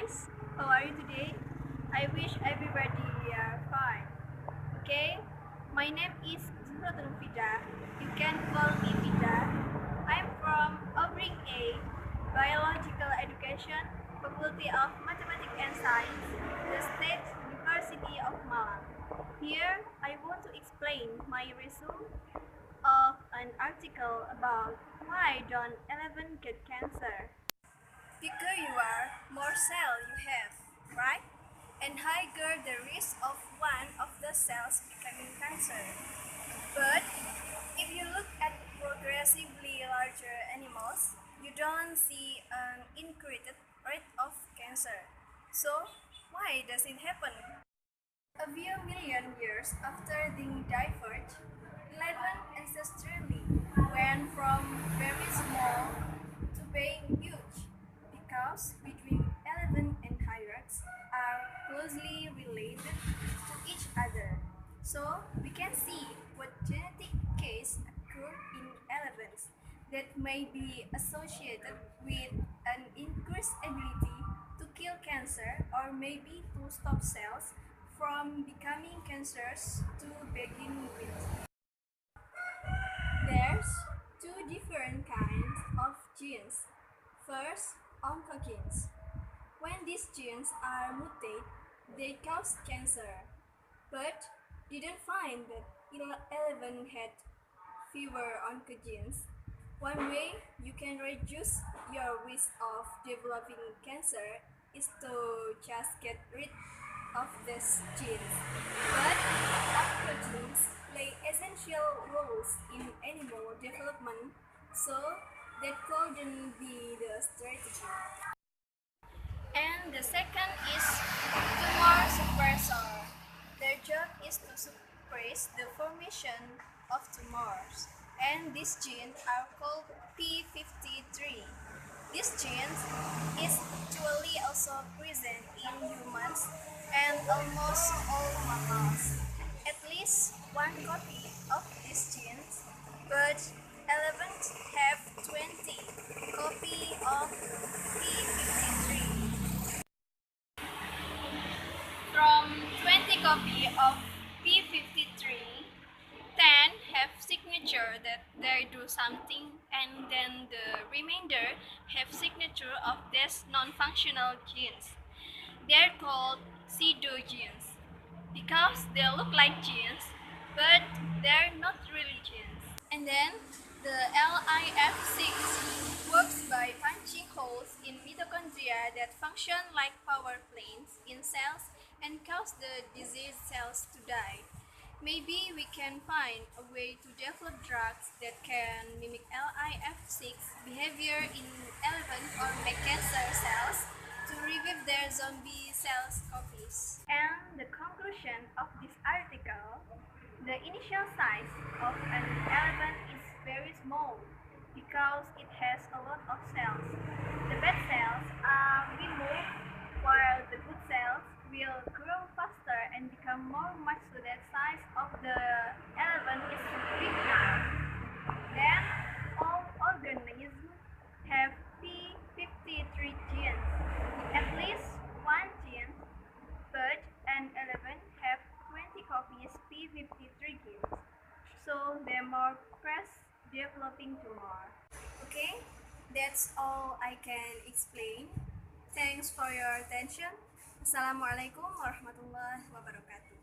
guys, how are you today? I wish everybody are fine. Okay, my name is Zuhrotul Mufidah. You can call me Vida. I'm from Obring A, Biological Education, Faculty of Mathematics and Science, the State University of Malang. Here, I want to explain my resume of an article about why don't 11 get cancer. Bigger you are, more cell you have, right? And higher the risk of one of the cells becoming cancer. But if you look at progressively larger animals, you don't see an increased rate of cancer. So, why does it happen? A few million years after being diverged, 11 ancestrally went from very small to being huge because between 11 and hyrax are closely related to each other. So we can see what genetic case occur in 11s that may be associated with an increased ability to kill cancer or maybe to stop cells from becoming cancers to begin with. There's two different kinds of genes. First, oncogenes. When these genes are mutated, they cause cancer. But didn't find that 11 had fewer oncogenes. One way you can reduce your risk of developing cancer is to just get rid of these genes. But oncogenes play essential roles in animal development, so that couldn't be the strategy. And the second is tumor suppressor. Their job is to suppress the formation of tumors, and these genes are called P53. This gene is actually also present in humans and almost all mammals. At least one copy of these genes, but 11 have 20 copy of P53. From 20 copy of P53, 10 have signature that they do something, and then the remainder have signature of these non-functional genes. They're called pseudogenes because they look like genes, but they're not really genes. And then the LIF6 works by punching holes in mitochondria that function like power plants in cells and cause the diseased cells to die. Maybe we can find a way to develop drugs that can mimic LIF6 behavior in 11 or make cancer cells to revive their zombie cells copies. And the conclusion of this article, the initial size of an 11 is very small because it has a lot of cells. The bad cells are removed while the good cells will grow faster and become more much so that size of the 11 is big now. Then all organisms have P53 genes, at least one gene, but an 11 have 20 copies P53 genes, so they're more fast developing tumor. Okay, that's all I can explain. Thanks for your attention. Assalamualaikum warahmatullahi wabarakatuh.